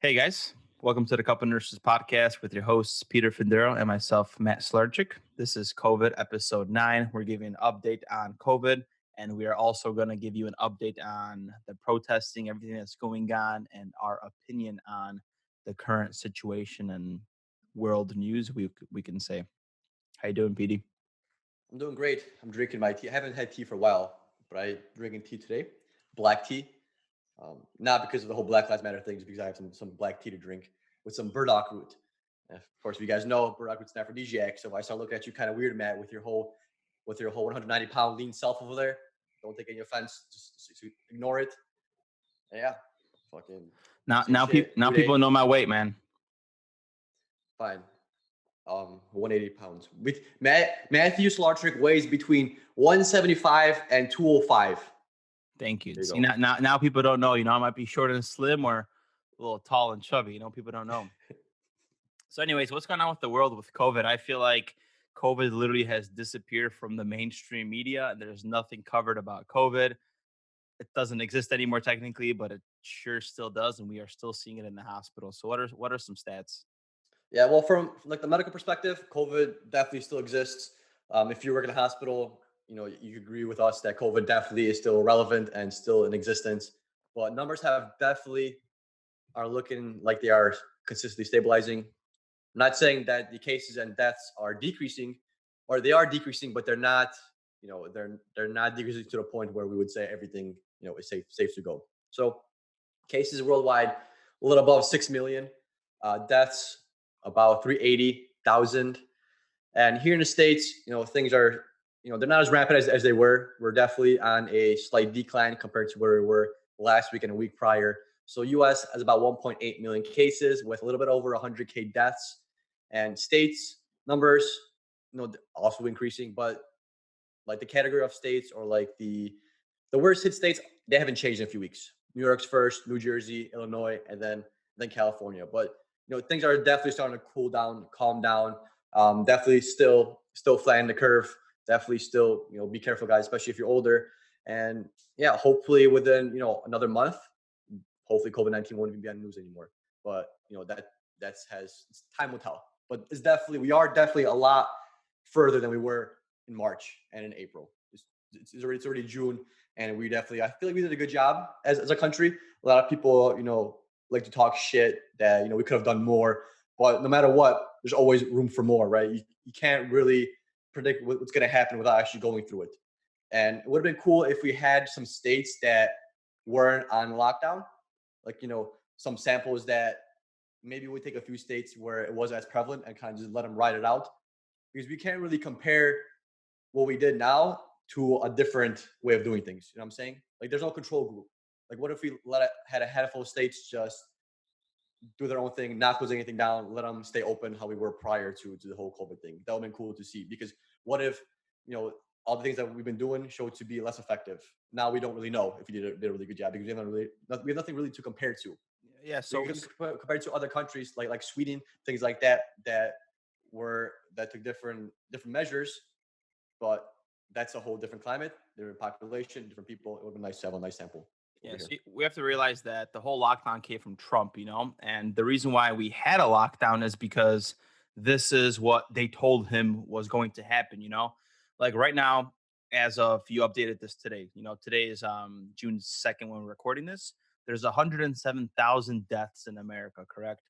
Hey guys, welcome to the Couple Nurses podcast with your hosts Peter Findero and myself, Matt Slarchik. This is COVID episode 9. We're giving an update on COVID, and we are also going to give you an update on the protesting, everything that's going on, and our opinion on the current situation and world news. We can say, how you doing, PD? I'm doing great. I'm drinking my tea. I haven't had tea for a while, but I drinking tea today, black tea. Not because of the whole Black Lives Matter things, because I have some black tea to drink with some burdock root. Of course, if you guys know, burdock root's an aphrodisiac. So if I start looking at you kind of weird, Matt, with your whole 190-pound lean self over there, don't take any offense. Just ignore it. And yeah, fucking Now, same now, shit now every day. people know my weight, man. Fine. 180 pounds. With Matthew Slartrick weighs between 175 and 205. Thank you. There you See, go. now people don't know. I might be short and slim or a little tall and chubby. People don't know. So, anyways, what's going on with the world with COVID? I feel like COVID literally has disappeared from the mainstream media, and there's nothing covered about COVID. It doesn't exist anymore technically, but it sure still does, and we are still seeing it in the hospital. So, what are some stats? Yeah, well, from like the medical perspective, COVID definitely still exists. If you work in a hospital, you agree with us that COVID definitely is still relevant and still in existence. But numbers have definitely are looking like they are consistently stabilizing. I'm not saying that the cases and deaths are decreasing, or they are decreasing, but they're not decreasing to the point where we would say everything is safe to go. So cases worldwide, a little above 6 million. Deaths about 380,000. And here in the states, things are they're not as rapid as they were. We're definitely on a slight decline compared to where we were last week and a week prior. So US has about 1.8 million cases with a little bit over 100K deaths, and states numbers also increasing, but like the category of states, or like the worst hit states, they haven't changed in a few weeks. New York's first, New Jersey, Illinois, and then California. But things are definitely starting to cool down, calm down. Definitely still flattening the curve. Definitely still be careful, guys, especially if you're older. And yeah, hopefully within another month, hopefully COVID-19 won't even be on the news anymore. But that's has time will tell. But we are definitely a lot further than we were in March and in April. It's already June, and I feel like we did a good job as a country. A lot of people like to talk shit that we could have done more, but no matter what, there's always room for more, right? You can't really predict what's going to happen without actually going through it. And it would have been cool if we had some states that weren't on lockdown, like some samples that maybe we take a few states where it wasn't as prevalent and kind of just let them ride it out, because we can't really compare what we did now to a different way of doing things. You know what I'm saying? Like there's no control group. Like what if we had a handful of states just do their own thing, not close anything down, let them stay open how we were prior to the whole COVID thing? That would have been cool to see, because what if all the things that we've been doing showed to be less effective? Now we don't really know if we did a really good job, because we have nothing really to compare to. Yeah. We can compare to other countries like Sweden, things like that took different measures, but that's a whole different climate, different population, different people. It would be nice to have a nice sample over Yeah, here. so we have to realize that the whole lockdown came from Trump, and the reason why we had a lockdown is because this is what they told him was going to happen. Like right now, as of you updated this today, today is June 2nd when we're recording this. There's 107,000 deaths in America, correct?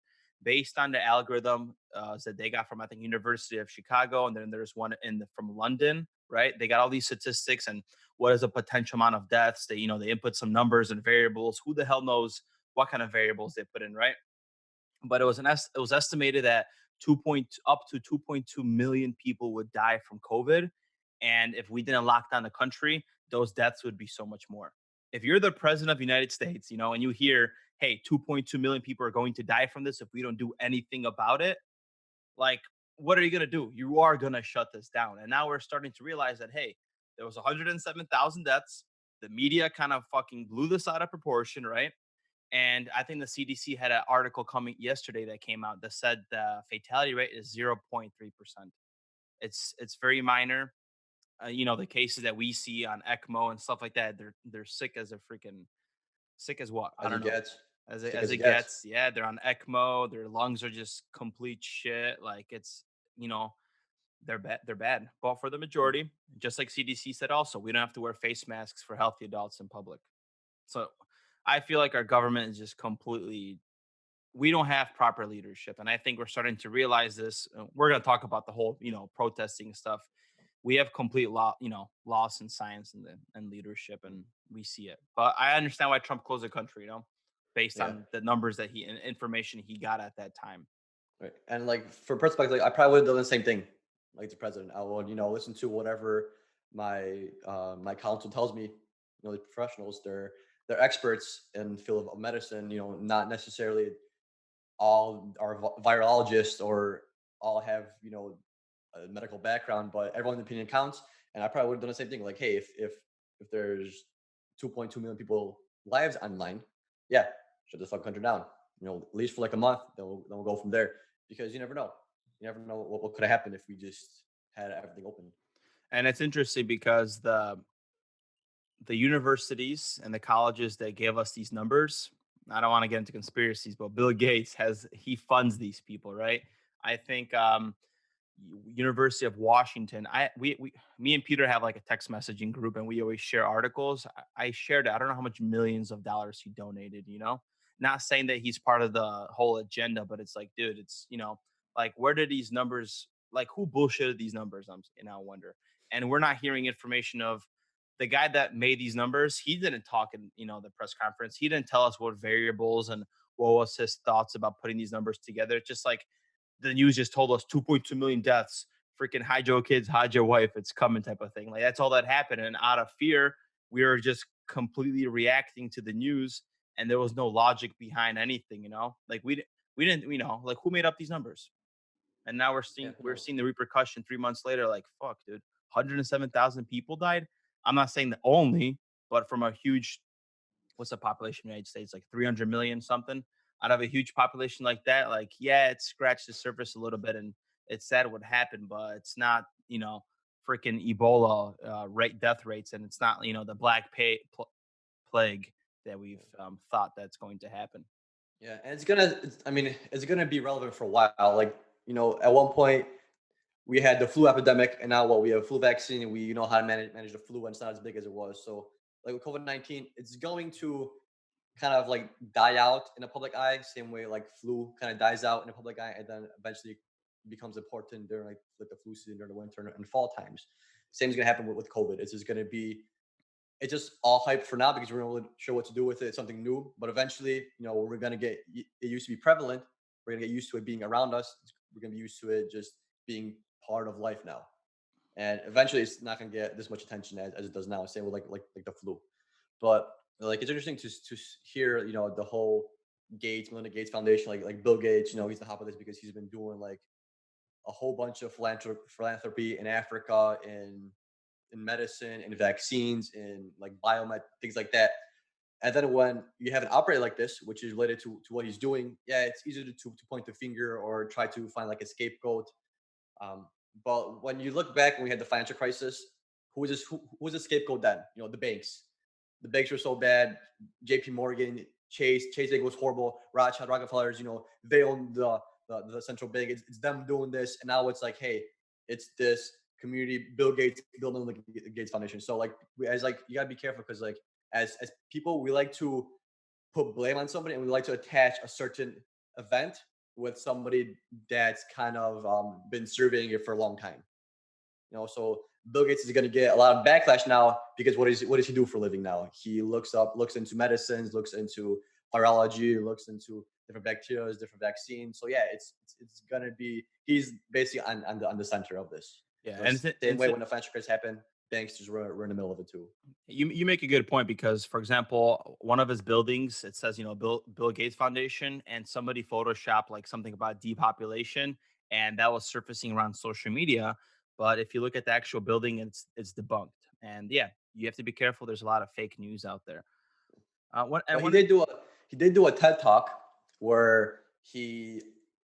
Based on the algorithm that they got from, I think, University of Chicago, and then there's one from London, right? They got all these statistics and what is the potential amount of deaths. They input some numbers and variables. Who the hell knows what kind of variables they put in, right? But it was estimated that 2.2 million people would die from COVID, and if we didn't lock down the country, those deaths would be so much more. If you're the president of the United States, and you hear, hey, 2.2 million people are going to die from this if we don't do anything about it, like, what are you going to do? You are going to shut this down. And now we're starting to realize that, hey, there was 107,000 deaths. The media kind of fucking blew this out of proportion, right? And I think the CDC had an article coming yesterday that came out that said the fatality rate is 0.3%. It's very minor. The cases that we see on ECMO and stuff like that, they're sick as a freaking sick as what? I As don't it know. gets. Sick as as it it gets. gets. Yeah, they're on ECMO. Their lungs are just complete shit. Like it's you know they're bad. They're bad. But for the majority, just like CDC said, also we don't have to wear face masks for healthy adults in public. So I feel like our government is just completely. We don't have proper leadership, and I think we're starting to realize this. We're going to talk about the whole protesting stuff. We have complete loss in science and leadership, and we see it. But I understand why Trump closed the country, based Yeah. on the numbers that he and information he got at that time. Right. And like for perspective, like, I probably would have done the same thing, like the president. I would, listen to whatever my counsel tells me. The professionals, they're experts in the field of medicine. Not necessarily all are virologists or all have a medical background, but everyone's opinion counts. And I probably would have done the same thing. Like, hey, if there's 2.2 million people lives online, yeah, shut this fucking country down. At least for like a month. Then we'll go from there because you never know. You never know what could have happened if we just had everything open. And it's interesting because the universities and the colleges that gave us these numbers, I don't want to get into conspiracies, but Bill Gates he funds these people, right? I think University of Washington. We me and Peter have like a text messaging group, and we always share articles. I shared it. I don't know how much millions of dollars he donated. Not saying that he's part of the whole agenda, but it's like, dude, it's like where did these numbers? Like who bullshitted these numbers? I now wonder. And we're not hearing information of the guy that made these numbers. He didn't talk in the press conference. He didn't tell us what variables and what was his thoughts about putting these numbers together. It's just like the news just told us 2.2 million deaths. Freaking hide your kids, hide your wife. It's coming, type of thing. Like that's all that happened, and out of fear, we were just completely reacting to the news, and there was no logic behind anything. Like we didn't, like who made up these numbers? And now Yeah, who we're knows? seeing the repercussion 3 months later. Like fuck, dude, 107,000 people died. I'm not saying that only, but from a huge what's the population of the United States? Like 300 million something. Out of a huge population like that, like yeah, it scratched the surface a little bit, and it's sad what happened, but it's not freaking Ebola rate death rates, and it's not the plague that we've thought that's going to happen. Yeah, and I mean, it's gonna be relevant for a while. Like, at one point we had the flu epidemic, and now what we have a flu vaccine, and we know how to manage the flu, and it's not as big as it was. So, like with COVID-19, it's going to kind of like die out in the public eye, same way like flu kind of dies out in the public eye, and then eventually becomes important during like the flu season during the winter and fall times. Same is gonna happen with COVID. It's just gonna be it's just all hype for now because we're not really sure what to do with it. It's something new, but eventually, we're gonna get it used to be prevalent. We're gonna get used to it being around us. We're gonna be used to it just being part of life now. And eventually, it's not gonna get this much attention as it does now. Same with like the flu. But like it's interesting to hear the whole Melinda Gates Foundation, like Bill Gates. He's the top of this because he's been doing like a whole bunch of philanthropy in Africa, in medicine, in vaccines, in like biomed, things like that. And then when you have an outbreak like this, which is related to what he's doing, yeah, it's easy to point the finger or try to find like a scapegoat. But when you look back when we had the financial crisis, who was the scapegoat then? The banks. The banks were so bad. J.P. Morgan, Chase Bank was horrible. Rothschild, Rockefellers, they own the central bank. It's them doing this, and now it's like, hey, it's this community. Bill Gates, Bill Melinda Gates Foundation. So like, as like you gotta be careful because like as people, we like to put blame on somebody, and we like to attach a certain event with somebody that's kind of been surveying it for a long time. So Bill Gates is going to get a lot of backlash now because what does he do for a living now? He looks into medicines, looks into virology, looks into different bacteria, different vaccines. So yeah, it's going to be he's basically on the center of this. Yeah, The and same way when the financial crisis happened, banks just were in the middle of it too. you make a good point because, for example, one of his buildings it says Bill Gates Foundation, and somebody photoshopped like something about depopulation, and that was surfacing around social media. But if you look at the actual building, it's debunked. And yeah, you have to be careful. There's a lot of fake news out there. What and But one he did do a TED talk where he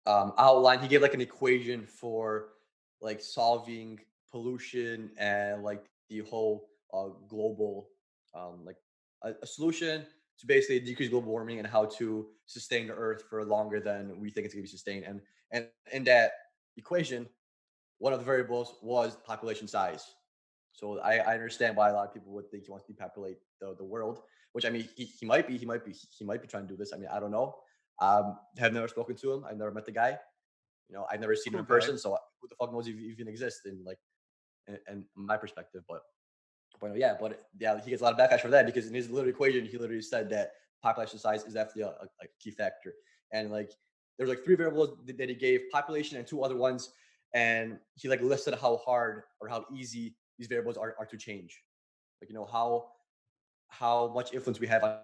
outlined he gave like an equation for like solving pollution and like the whole global like a solution to basically decrease global warming and how to sustain the Earth for longer than we think it's going to be sustained. And in that equation, one of the variables was population size. So I understand why a lot of people would think he wants to depopulate the world, which I mean he might be trying to do this. I mean, I don't know. Have never spoken to him. I've never met the guy. I've never seen him Cool in guy. person. So who the fuck knows if he even exists in like in my perspective. But yeah, he gets a lot of backlash for that because in his little equation, he literally said that population size is definitely a key factor. And like there's like three variables that he gave: population and two other ones. And he like listed how hard or how easy these variables are to change. Like how much influence we have on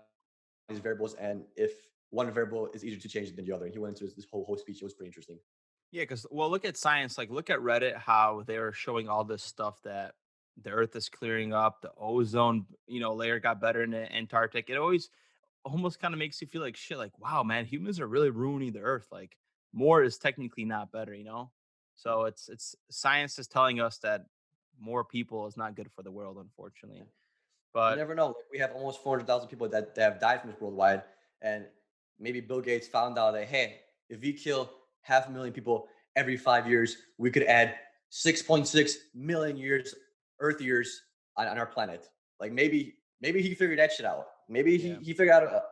these variables, and if one variable is easier to change than the other. And he went into this whole speech. It was pretty interesting. Yeah, because well, look at science. Like, look at Reddit. How they're showing all this stuff that the Earth is clearing up. The ozone, layer got better in the Antarctic. It always almost kind of makes you feel like shit. Like, wow, man, humans are really ruining the Earth. Like, more is technically not better. So it's science is telling us that more people is not good for the world, unfortunately. You But never know. Like we have almost 400,000 people that have died from this worldwide, and maybe Bill Gates found out that hey, if we kill 500,000 people every 5 years, we could add 6.6 million years Earth years on our planet. Like maybe he figured that shit out. Maybe he yeah. he figured out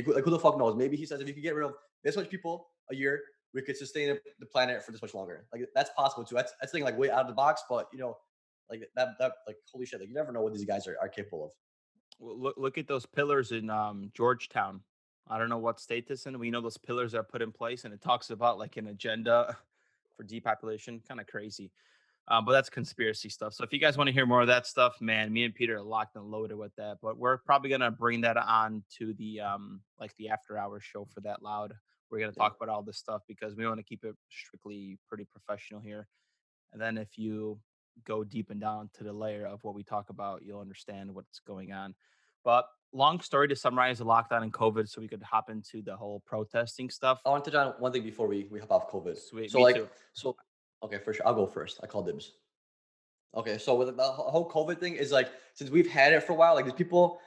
like who the fuck knows. Maybe he says if you could get rid of this much people a year, we could sustain the planet for this much longer. Like that's possible too. That's thinking like way out of the box, but like that like holy shit, like you never know what these guys are capable of. Well, look at those pillars in Georgetown. I don't know what state this in. We know those pillars are put in place, and it talks about like an agenda for depopulation. Kind of crazy, but that's conspiracy stuff. So if you guys want to hear more of that stuff, man, me and Peter are locked and loaded with that. But we're probably gonna bring that on to the like the after hours show for that loud. We're gonna Yeah. talk about all this stuff because we want to keep it strictly pretty professional here. And then if you go deep and down to the layer of what we talk about, you'll understand what's going on. But long story to summarize the lockdown and COVID so we could hop into the whole protesting stuff. I want to touch on one thing before we hop off COVID. Sweet, So me like too. so okay, for sure. I'll go first. I call dibs. Okay, so with the whole COVID thing is like since we've had it for a while, like these people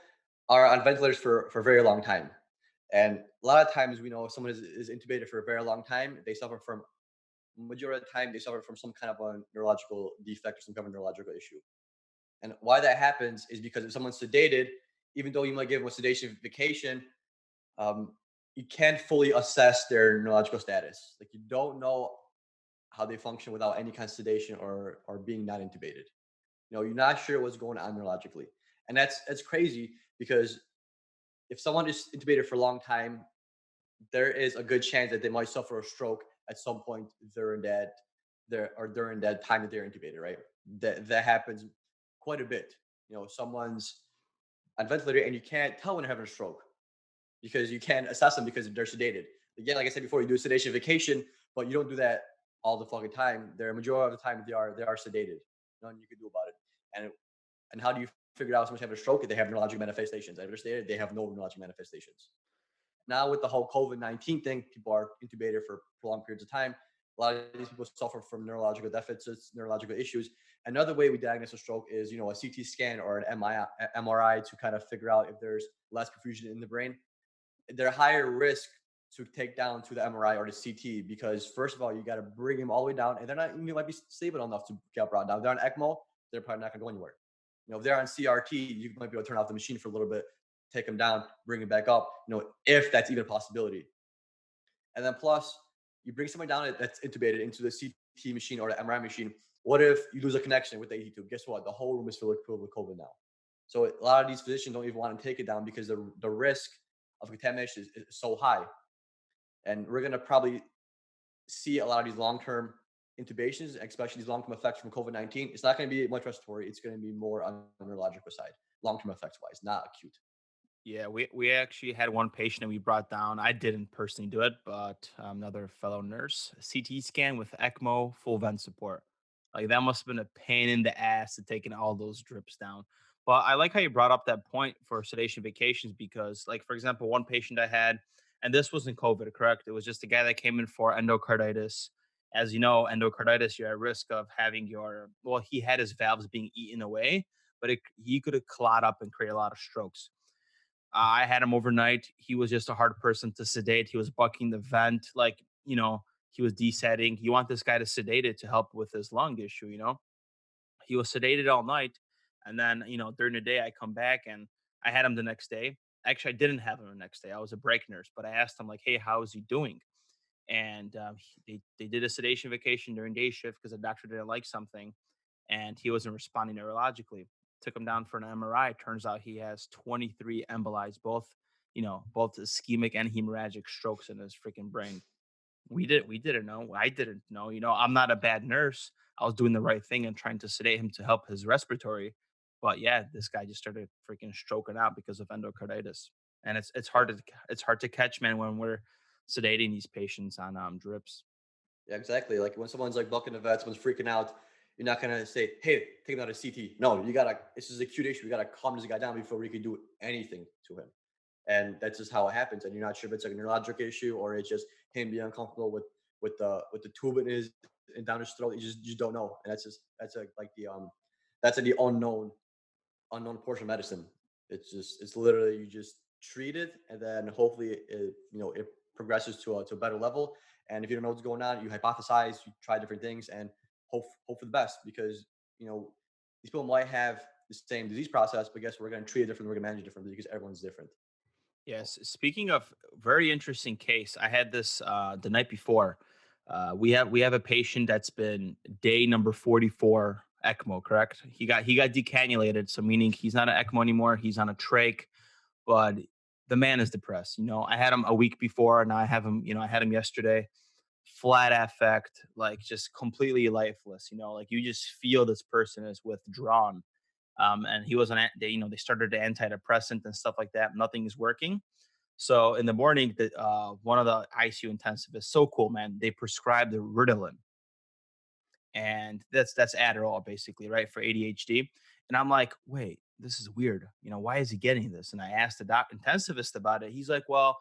are on ventilators for a very long time. And a lot of times we know if someone is intubated for a very long time, they suffer from majority of the time they suffer from some kind of a neurological defect or some kind of neurological issue. And why that happens is because if someone's sedated, even though you might give them a sedation vacation, um, you can't fully assess their neurological status. Like you don't know how they function without any kind of sedation or being not intubated. You're not sure what's going on neurologically, and that's crazy because if someone is intubated for a long time, there is a good chance that they might suffer a stroke at some point during that time that they're intubated. Right? That happens quite a bit. Someone's on ventilator and you can't tell when they're having a stroke because you can't assess them because they're sedated. Again, like I said before, you do a sedation vacation, but you don't do that all the fucking time. They're majority of the time they are sedated. Nothing you can do about it. And how do you figure out someone's having a stroke if they have neurologic manifestations? If they're sedated, they have no neurologic manifestations. Now with the whole COVID-19 thing, people are intubated for prolonged periods of time. A lot of these people suffer from neurological deficits, neurological issues. Another way we diagnose a stroke is, a CT scan or an MRI to kind of figure out if there's less perfusion in the brain. They're higher risk to take down to the MRI or the CT because first of all, you got to bring them all the way down, and they're not even might be stable enough to get brought down. If they're on ECMO, they're probably not going to go anywhere. If they're on CRT, you might be able to turn off the machine for a little bit, take them down, bring it back up. If that's even a possibility. And then plus, you bring someone down that's intubated into the CT machine or the MRI machine. What if you lose a connection with the AT tube? Guess what? The whole room is filled with COVID now. So a lot of these physicians don't even want to take it down because the risk of contamination is so high. And we're going to probably see a lot of these long-term intubations, especially these long-term effects from COVID-19. It's not going to be much respiratory. It's going to be more on the neurological side, long-term effects wise, not acute. Yeah, we actually had one patient that we brought down. I didn't personally do it, but another fellow nurse, CT scan with ECMO, full vent support. Like that must have been a pain in the ass to taking all those drips down. But I like how you brought up that point for sedation vacations because, like, for example, one patient I had, and this wasn't COVID, correct? It was just a guy that came in for endocarditis. As you know, endocarditis, you're at risk of having well, he had his valves being eaten away, but he could have clot up and create a lot of strokes. I had him overnight. He was just a hard person to sedate. He was bucking the vent, like, he was desetting. You want this guy to sedate it to help with his lung issue. He was sedated all night. And then, during the day, I come back and I had him the next day. Actually, I didn't have him the next day. I was a break nurse, but I asked him, like, hey, how is he doing? And they did a sedation vacation during day shift because the doctor didn't like something and he wasn't responding neurologically. Took him down for an MRI. Turns out he has 23 embolites, both ischemic and hemorrhagic strokes in his freaking brain. We didn't know. I didn't know. I'm not a bad nurse. I was doing the right thing and trying to sedate him to help his respiratory. But yeah, this guy just started freaking stroking out because of endocarditis. And Yeah. it's hard to catch, man, when we're sedating these patients on drips. Yeah, exactly. Like when someone's like bucking the vet, someone's freaking out, you're not gonna say, "Hey, take him out of CT." No, you gotta. This is a acute issue. We gotta calm this guy down before we can do anything to him. And that's just how it happens. And you're not sure if it's like a neurologic issue or it's just him being uncomfortable with the tube in his and down his throat. You just don't know. And that's like that's the unknown portion of medicine. It's literally you just treat it and then hopefully it progresses to a better level. And if you don't know what's going on, you hypothesize, you try different things, and hope for the best because you know these people might have the same disease process, but guess what? We're going to treat it differently. We're going to manage it differently because everyone's different. So, Yes. Speaking of very interesting case, I had this the night before. We have a patient that's been day number 44 ECMO, correct? He got decannulated, so meaning he's not an ECMO anymore. He's on a trach, but the man is depressed. I had him a week before, and now I have him. I had him yesterday. Flat affect, like just completely lifeless. Like you just feel this person is withdrawn. And he was they started the antidepressant and stuff like that. Nothing is working. So in the morning, one of the ICU intensivists, so cool, man. They prescribed the Ritalin, and that's Adderall basically, right, for ADHD. And I'm like, wait, this is weird. Why is he getting this? And I asked the doc intensivist about it. He's like, well,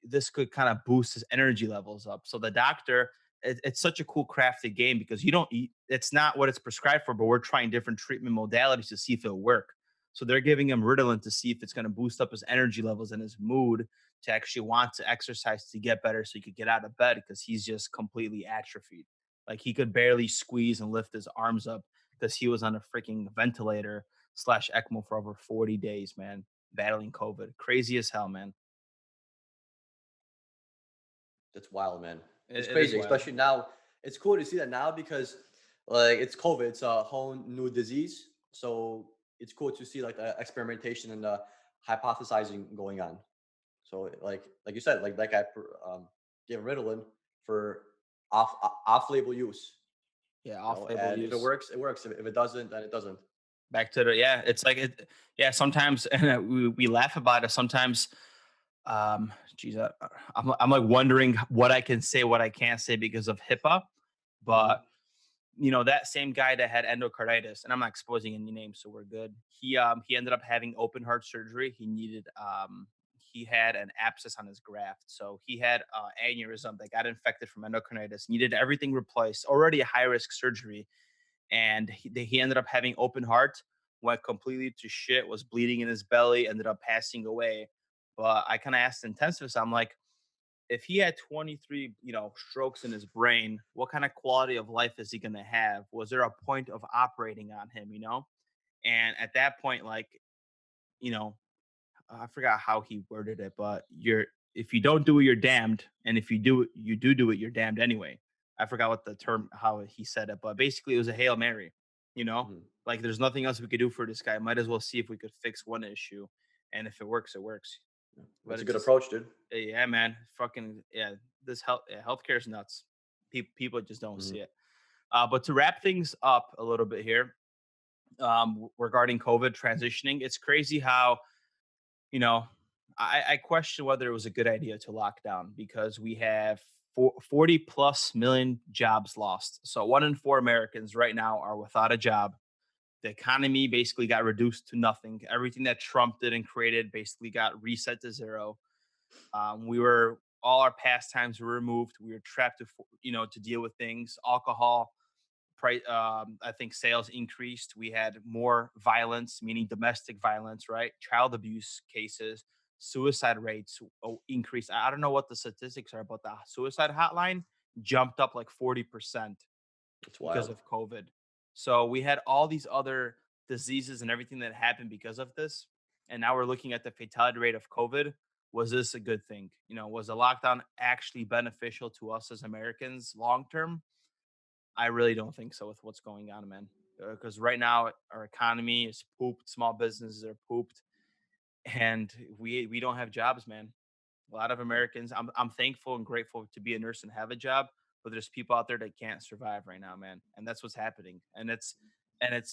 this could kind of boost his energy levels up. So the doctor, it's such a cool crafted game because you don't eat, it's not what it's prescribed for, but we're trying different treatment modalities to see if it'll work. So they're giving him Ritalin to see if it's going to boost up his energy levels and his mood to actually want to exercise to get better so he could get out of bed because he's just completely atrophied. Like he could barely squeeze and lift his arms up because he was on a freaking ventilator slash ECMO for over 40 days, man, battling COVID. Crazy as hell, man. that's wild, man. It's It is crazy, wild. especially now. It's cool to see that now because like it's COVID, it's a whole new disease. So it's cool to see like the experimentation and the hypothesizing going on. So like you said, like that guy gave Ritalin for off label use, Yeah, off-label and if it use. works, it works. If it doesn't, then it doesn't. Back to the yeah, it's like it. Yeah, sometimes and we laugh about it. Sometimes, geez, I'm like wondering what I can say, what I can't say because of HIPAA. But Hmm. that same guy that had endocarditis, and I'm not exposing any names, so we're good. He ended up having open heart surgery. He had an abscess on his graft, so he had aneurysm that got infected from endocarditis. Needed everything replaced. Already a high risk surgery, and he ended up having open heart, went completely to shit, was bleeding in his belly, ended up passing away. But I kind of asked the intensivist, I'm like, if he had 23, strokes in his brain, what kind of quality of life is he going to have? Was there a point of operating on him? And at that point, like, you know, I forgot how he worded it, but if you don't do it, you're damned, and if you do it, you're damned anyway. I forgot what the term how he said it, but basically it was a hail mary. You know, Hmm. like there's nothing else we could do for this guy. Might as well see if we could fix one issue, and if it works, it works. But That's a it's good just approach, dude. yeah, man, fucking yeah. This healthcare is nuts. People just don't see Hmm. it. But to wrap things up a little bit here, regarding COVID transitioning, it's crazy how you know, I question whether it was a good idea to lock down because we have 40 plus million jobs lost. So 1 in 4 Americans right now are without a job. The economy basically got reduced to nothing. Everything that Trump did and created basically got reset to zero. All our pastimes were removed. We were trapped to deal with things, alcohol, I think sales increased. We had more violence, meaning domestic violence, right? Child abuse cases, suicide rates increased. I don't know what the statistics are, but the suicide hotline jumped up like 40% It's because wild. of COVID. So we had all these other diseases and everything that happened because of this. And now we're looking at the fatality rate of COVID. Was this a good thing? Was the lockdown actually beneficial to us as Americans long term? I really don't think so with what's going on, man. Because right now our economy is pooped, small businesses are pooped, and we don't have jobs, man. A lot of Americans. I'm thankful and grateful to be a nurse and have a job, but there's people out there that can't survive right now, man, and that's what's happening. And it's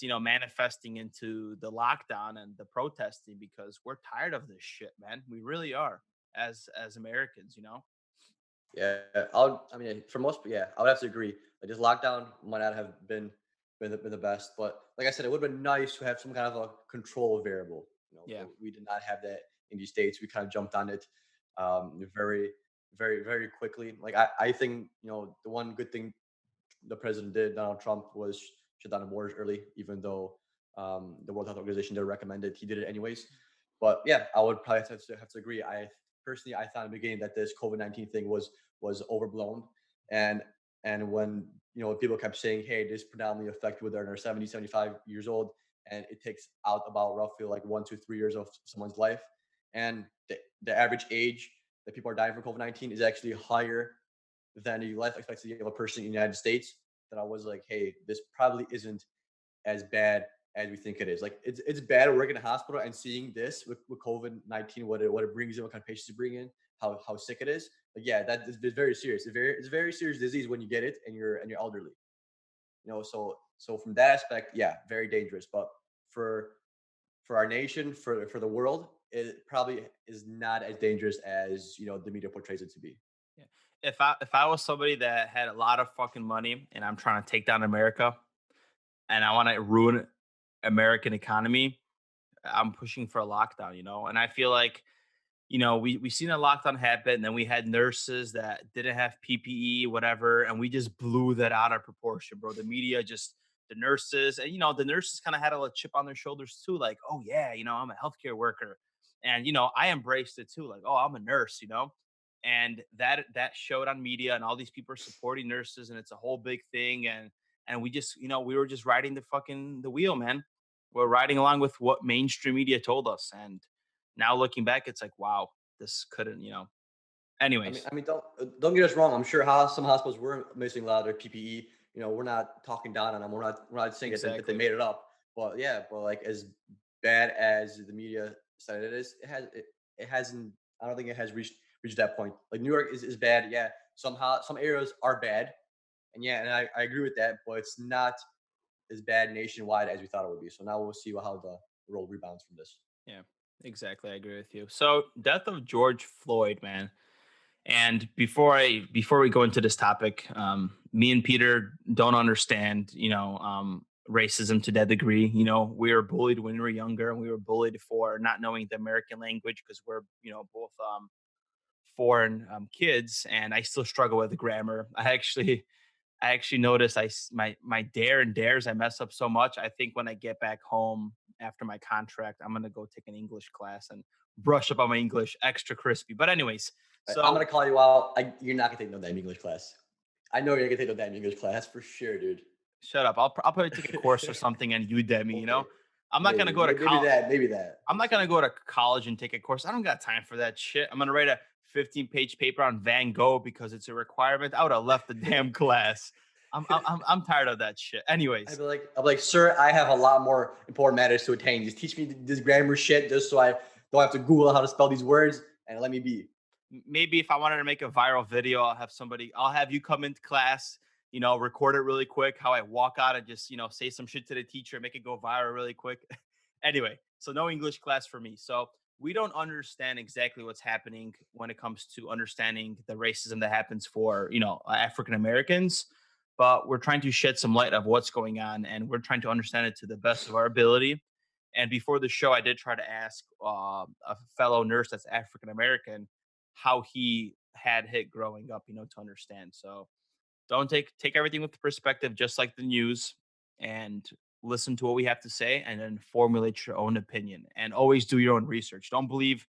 manifesting into the lockdown and the protesting because we're tired of this shit, man. We really are as Americans. Yeah, I mean, for most, yeah, I would have to agree. Like this lockdown might not have been the best, but like I said, it would have been nice to have some kind of a control variable. Yeah. But we did not have that in these states. We kind of jumped on it very, very, very quickly. Like I think the one good thing the president did, Donald Trump, was shut down the borders early, even though the World Health Organization did recommend it. He did it anyways. But yeah, I would probably have to agree. I thought in the beginning that this COVID-19 thing was overblown, and when people kept saying, "Hey, this predominantly affected with their 70, 75 years old, and it takes out about roughly like 1 to 3 years of someone's life, and the average age that people are dying from COVID-19 is actually higher than the life expectancy of a person in the United States." That I was like, "Hey, this probably isn't as bad as we think it is." Like it's bad working in a hospital and seeing this with COVID-19, what it brings in, what kind of patients you bring in, how sick it is. Like yeah, that is very serious. It's a very serious disease when you get it and you're elderly. So from that aspect, yeah, very dangerous. But for for our nation, for the world, it probably is not as dangerous as the media portrays it to be. Yeah. If I was somebody that had a lot of fucking money and I'm trying to take down America and I want to ruin American economy, I'm pushing for a lockdown. And I feel like we seen a lockdown happen, and then we had nurses that didn't have PPE, whatever, and we just blew that out of proportion, bro. The media just the nurses, and the nurses kind of had a little chip on their shoulders too, like, oh yeah, I'm a healthcare worker, and I embraced it too, like, oh, I'm a nurse. And that showed on media, and all these people are supporting nurses, and it's a whole big thing, and we just we were just riding the wheel, man. We're riding along with what mainstream media told us, and now looking back, it's like, wow, this couldn't. I mean, Anyways, I mean, don't get us wrong. I'm sure some hospitals were missing a lot of their PPE. We're not talking down on them. We're not saying that they exactly. made it up. But yeah, but like as bad as the media said it is, it hasn't. I don't think it has reached that point. Like New York is bad. Yeah, some areas are bad, and yeah, and I agree with that. But it's not as bad nationwide as we thought it would be. So now we'll see how the world rebounds from this. Yeah, exactly. I agree with you. So, death of George Floyd, man. And before we go into this topic, me and Peter don't understand, racism to that degree. We were bullied when we were younger, and we were bullied for not knowing the American language because we're, both foreign kids, and I still struggle with the grammar. I actually noticed my dare and dares I mess up so much. I think when I get back home after my contract, I'm gonna go take an English class and brush up on my English extra crispy. But anyways, I'm so gonna call you out. You're not gonna take no damn English class. I know you're gonna take no damn English class for sure, dude. shut up. I'll probably take a course or something in Udemy. Okay, I'm not gonna maybe, go to maybe college. that, maybe that. I'm We'll not gonna see. go to college and take a course. I don't got time for that shit. I'm gonna write a 15-page paper on Van Gogh because it's a requirement. I would have left the damn class. I'm tired of that shit. Anyways, I'm like, sir, I have a lot more important matters to attain. Just teach me this grammar shit, just so I don't have to Google how to spell these words, and let me be. maybe if I wanted to make a viral video, I'll have you come into class, record it really quick, how I walk out and just, say some shit to the teacher, make it go viral really quick. Anyway, so no English class for me. So we don't understand exactly what's happening when it comes to understanding the racism that happens for, African Americans. But we're trying to shed some light of what's going on, and we're trying to understand it to the best of our ability. And before the show, I did try to ask a fellow nurse that's African American how he had hit growing up, to understand. So Don't take everything with perspective, just like the news, and listen to what we have to say, and then formulate your own opinion. And always do your own research. Don't believe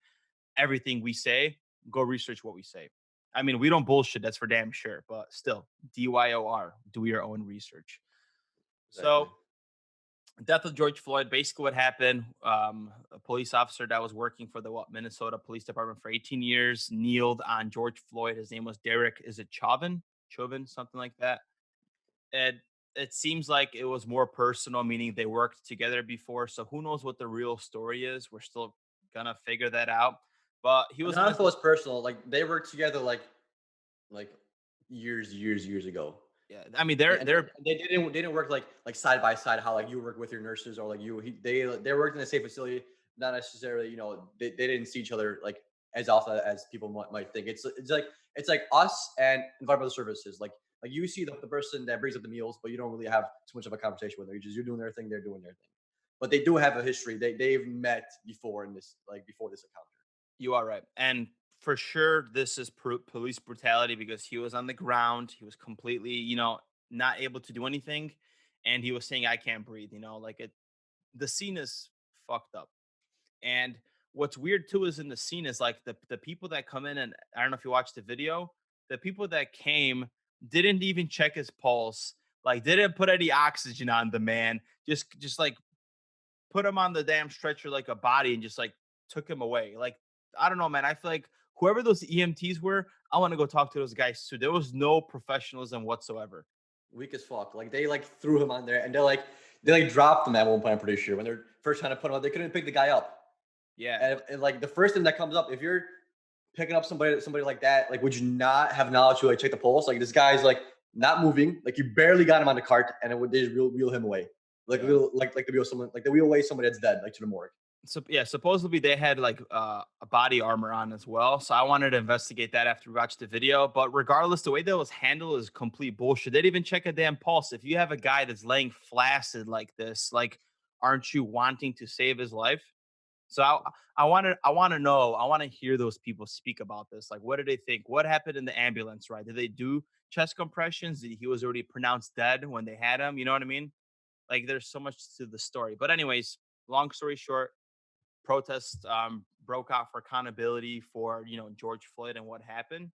everything we say. Go research what we say. I mean, we don't bullshit. That's for damn sure. But still, DYOR. Do your own research. Exactly. So death of George Floyd. Basically, what happened? A police officer that was working for the Minnesota Police Department for 18 years kneeled on George Floyd. His name was Derek. Is it Chauvin? Chauvin, something like that. And it seems like it was more personal, meaning they worked together before. So who knows what the real story is? We're still gonna figure that out. But he I was mean, on I the don't know if it was personal. Like they worked together like years ago. yeah. I mean, And they're they didn't work like side by side how like you work with your nurses or like they worked in the same facility, not necessarily, they didn't see each other like as often as people might think. It's like us and environmental services. Like you see the person that brings up the meals, but you don't really have too much of a conversation with them. You're doing their thing, they're doing their thing. But they do have a history. They've met before in this like before this encounter. you are right, and for sure this is police brutality because he was on the ground. He was completely, not able to do anything, and he was saying, "I can't breathe." Like it. The scene is fucked up. And what's weird too is in the scene is like the people that come in, and I don't know if you watched the video, the people that came didn't even check his pulse, like didn't put any oxygen on the man, just like put him on the damn stretcher like a body and just like took him away. Like I don't know, man. I feel like whoever those EMTs were, I want to go talk to those guys too. There was no professionalism whatsoever. Weak as fuck. Like they like threw him on there and they like dropped him at one point, I'm pretty sure. When they're first trying to put him up, they couldn't pick the guy up. Yeah. And like the first thing that comes up, if you're picking up somebody like that, like would you not have knowledge to like check the pulse? Like this guy's like not moving, like you barely got him on the cart, and it would they just wheel him away, Yeah. like the wheel someone like the wheel away somebody that's dead, like to the morgue. So yeah, supposedly they had like a body armor on as well. So I wanted to investigate that after we watched the video. But regardless, the way that was handled is complete bullshit. They didn't even check a damn pulse. If you have a guy that's laying flaccid like this, like, aren't you wanting to save his life? So I want to know. I want to hear those people speak about this. Like, what did they think? What happened in the ambulance? Right? Did they do chest compressions? He was already pronounced dead when they had him. You know what I mean? Like, there's so much to the story. But anyways, long story short, protests broke out for accountability for George Floyd and what happened.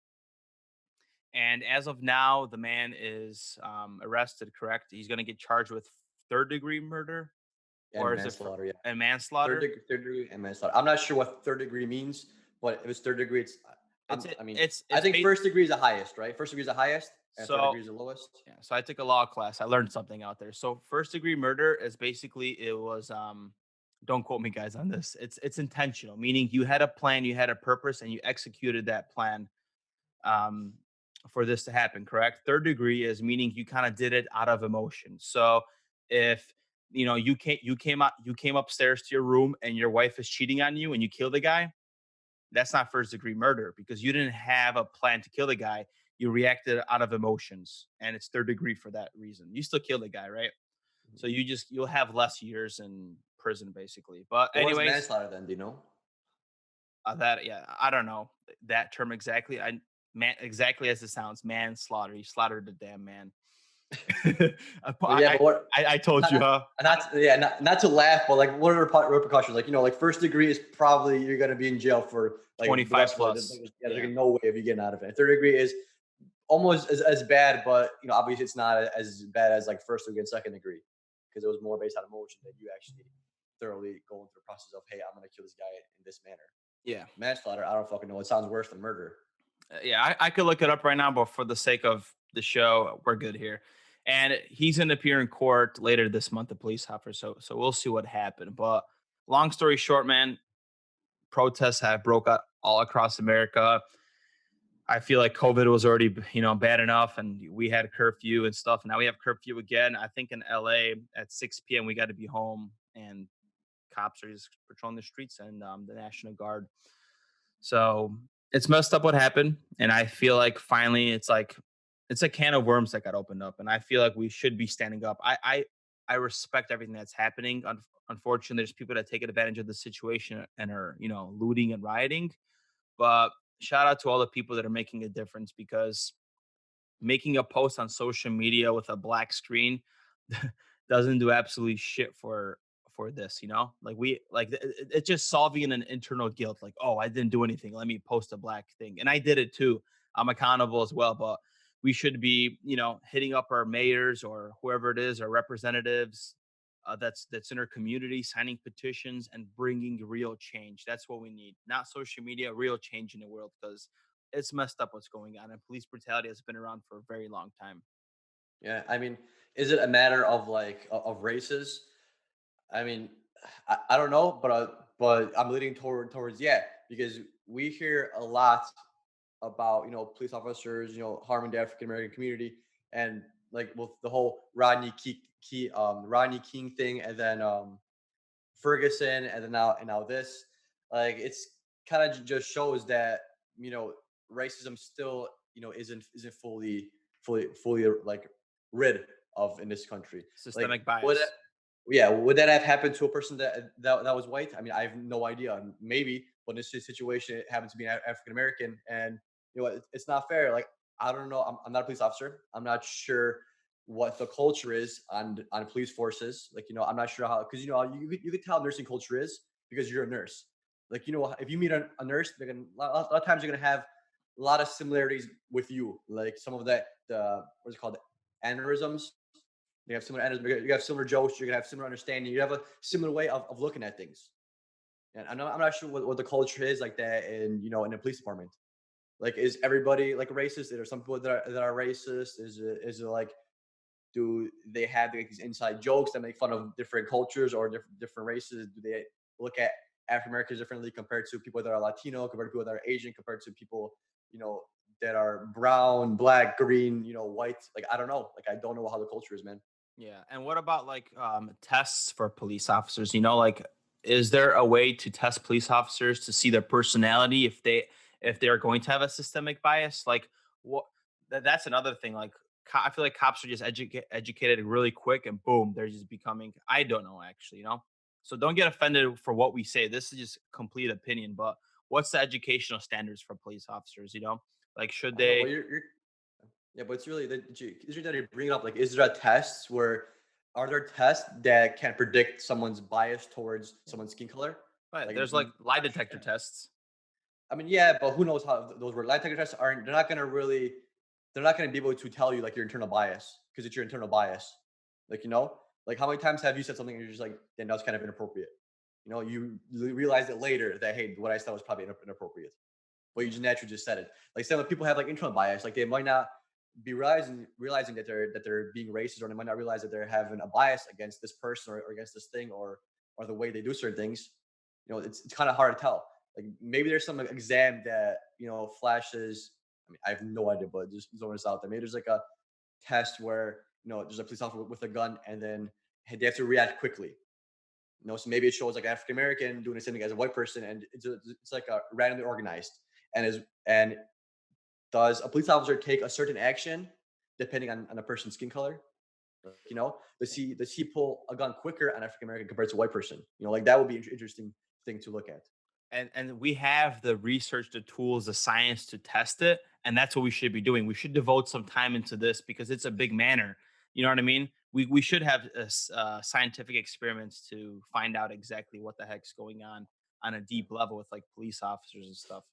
And as of now, the man is arrested. Correct? He's going to get charged with third degree murder, And or is it for manslaughter, yeah. and Third manslaughter? degree, third degree, and manslaughter. I'm not sure what third degree means, but if it's third degree, It's it, I mean, I it's think ba- first degree is the highest, right? First degree is the highest, and third so degree is the lowest. yeah. So I took a law class. I learned something out there. So first degree murder is basically it was don't quote me guys on this. It's intentional, meaning you had a plan, you had a purpose, and you executed that plan um, for this to happen. Correct. Third degree is meaning you kind of did it out of emotion. So if you came upstairs to your room and your wife is cheating on you and you kill the guy, that's not first degree murder because you didn't have a plan to kill the guy. You reacted out of emotions, and it's third degree for that reason. You still kill the guy, right? So you'll have less years in prison, basically. But What was anyways, manslaughter then? Do you know? that yeah, I don't know that term exactly. I man exactly as it sounds, manslaughter. You slaughtered the damn man. I, But yeah, I but what? I told Not, you, not, huh? yeah, not to laugh, but like, what are the repercussions? Like, like first degree is probably you're gonna be in jail for like the 25 rest of the. plus. Yeah, Yeah. there's no way of you getting out of it. Third degree is almost as bad, but obviously it's not as bad as like first degree and second degree because it was more based on emotion that you actually thoroughly go into the process of, hey, I'm gonna kill this guy in this manner. Yeah. Manslaughter, I don't fucking know. It sounds worse than murder. Yeah, I could look it up right now, but for the sake of the show, we're good here. And he's going to appear in court later this month, the police officer. So we'll see what happened. But long story short, man, protests have broke out all across America. I feel like COVID was already, bad enough, and we had curfew and stuff. Now we have curfew again. I think in LA at 6 p.m. we got to be home, and cops are just patrolling the streets and the National Guard. So it's messed up what happened, and I feel like finally it's a can of worms that got opened up, and I feel like we should be standing up. I respect everything that's happening. Unfortunately, there's people that take advantage of the situation and are looting and rioting. But shout out to all the people that are making a difference because making a post on social media with a black screen doesn't do absolutely shit for this, you know? Like it's just solving an internal guilt. Like, oh, I didn't do anything. Let me post a black thing. And I did it too. I'm accountable as well, but we should be, hitting up our mayors or whoever it is, our representatives, that's in our community, signing petitions and bringing real change. That's what we need. Not social media, real change in the world, because it's messed up what's going on, and police brutality has been around for a very long time. Yeah, I mean, is it a matter of like of races? I mean, I don't know, but I'm leaning towards yeah, because we hear a lot about police officers harming the African American community, and like with the whole Rodney King thing, and then Ferguson, and then now this, like it's kind of just shows that you know racism still isn't fully like rid of in this country. Like Systemic would bias. yeah, would that have happened to a person that was white? I mean, I have no idea. Maybe, but in this situation, it happened to be an African American, and it's not fair. Like, I don't know. I'm not a police officer. I'm not sure what the culture is on police forces. Like, I'm not sure how, because you could tell nursing culture is because you're a nurse. Like, if you meet a nurse, they're gonna a lot of times you're gonna have a lot of similarities with you. Like some of that, the what's it called, aneurysms. You have similar energy. You have similar jokes. You're gonna have similar understanding. You have a similar way of looking at things. And I'm not sure what the culture is like that in the police department. Like, is everybody like racist? Is there some people that are racist? Is it like, do they have like these inside jokes that make fun of different cultures or different races? Do they look at African Americans differently compared to people that are Latino, compared to people that are Asian, compared to people you know that are brown, black, green, white? Like, I don't know. Like, I don't know how the culture is, man. Yeah. And what about like tests for police officers? Like, is there a way to test police officers to see their personality if they are going to have a systemic bias? Like, what that's another thing. Like, I feel like cops are just educated really quick, and boom, they're just becoming. I don't know actually. So don't get offended for what we say. This is just complete opinion. But what's the educational standards for police officers? Like, should I don't know. Well, they? you're yeah, but it's really that you bring it up. Like, is there a test where are there tests that can predict someone's bias towards someone's skin color? But Like, there's like lie detector tests. I mean, yeah, but who knows how those work? Lie detector tests aren't. They're not gonna be able to tell you like your internal bias because it's your internal bias. Like, like how many times have you said something and you're just like, then that's kind of inappropriate. You realize it later that hey, what I said was probably inappropriate, but you just naturally just said it. Like some people have like internal bias, like they might not be realizing that they're being racist, or they might not realize that they're having a bias against this person or against this thing or the way they do certain things. It's kind of hard to tell. Like maybe there's some exam that flashes. I mean, I have no idea, but just throwing this out there. Maybe there's like a test where there's a police officer with a gun, and then hey, they have to react quickly. So maybe it shows like African American doing the same thing as a white person, and it's like a randomly organized. And does a police officer take a certain action depending on a person's skin color? Does he pull a gun quicker on African American compared to a white person? Like that would be an interesting thing to look at. And we have the research, the tools, the science to test it, and that's what we should be doing. We should devote some time into this because it's a big manner. You know what I mean? We should have scientific experiments to find out exactly what the heck's going on a Yeah. deep level with like police officers and stuff.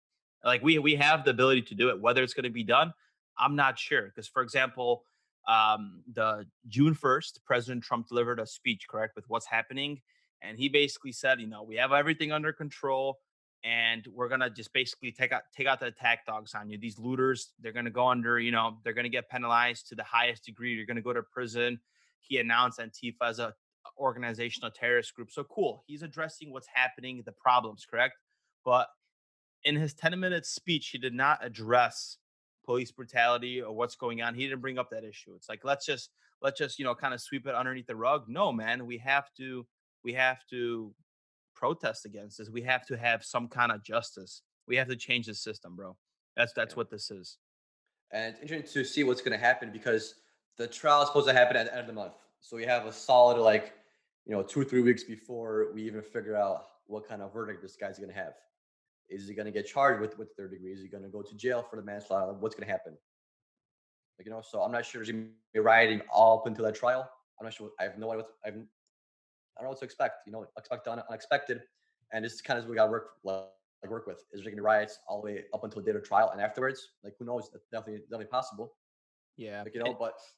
Like we have the ability to do it. Whether it's going to be done, I'm not sure. Because for example, the June 1st, President Trump delivered a speech, correct, with what's happening, and he basically said, we have everything under control, and we're gonna just basically take out the attack dogs on you. These looters, they're gonna go under, they're gonna get penalized to the highest degree. You're gonna go to prison. He announced Antifa as a organizational terrorist group. So cool. He's addressing what's happening, the problems, correct? But in his 10-minute speech, he did not address police brutality or what's going on. He didn't bring up that issue. It's like let's just kind of sweep it underneath the rug. No, man, we have to protest against this. We have to have some kind of justice. We have to change the system, bro. That's Yeah. what this is. And it's interesting to see what's going to happen because the trial is supposed to happen at the end of the month. So we have a solid, like, 2 or 3 weeks before we even figure out what kind of verdict this guy's going to have. Is he going to get charged with third degree? Is he going to go to jail for the manslaughter? What's going to happen? So I'm not sure there's gonna be rioting all up until that trial. I'm not sure. I have no idea I don't know what to expect. Expect the unexpected, and this is kind of what we got to work with. Is there gonna be riots all the way up until the date of trial and afterwards? Like who knows? That's definitely possible. Yeah.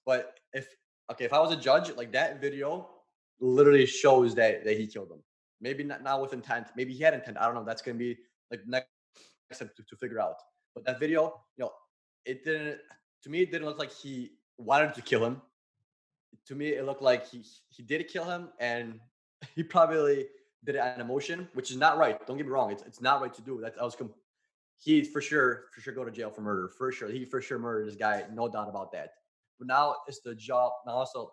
But if I was a judge, like that video literally shows that he killed him. Maybe not with intent. Maybe he had intent. I don't know. That's gonna be like next step to figure out. But that video, it didn't. To me, it didn't look like he wanted to kill him. To me, it looked like he did kill him, and he probably did it on emotion, which is not right. Don't get me wrong; it's not right to do. He for sure go to jail for murder. For sure, he for sure murdered this guy, no doubt about that. But now it's the job, now also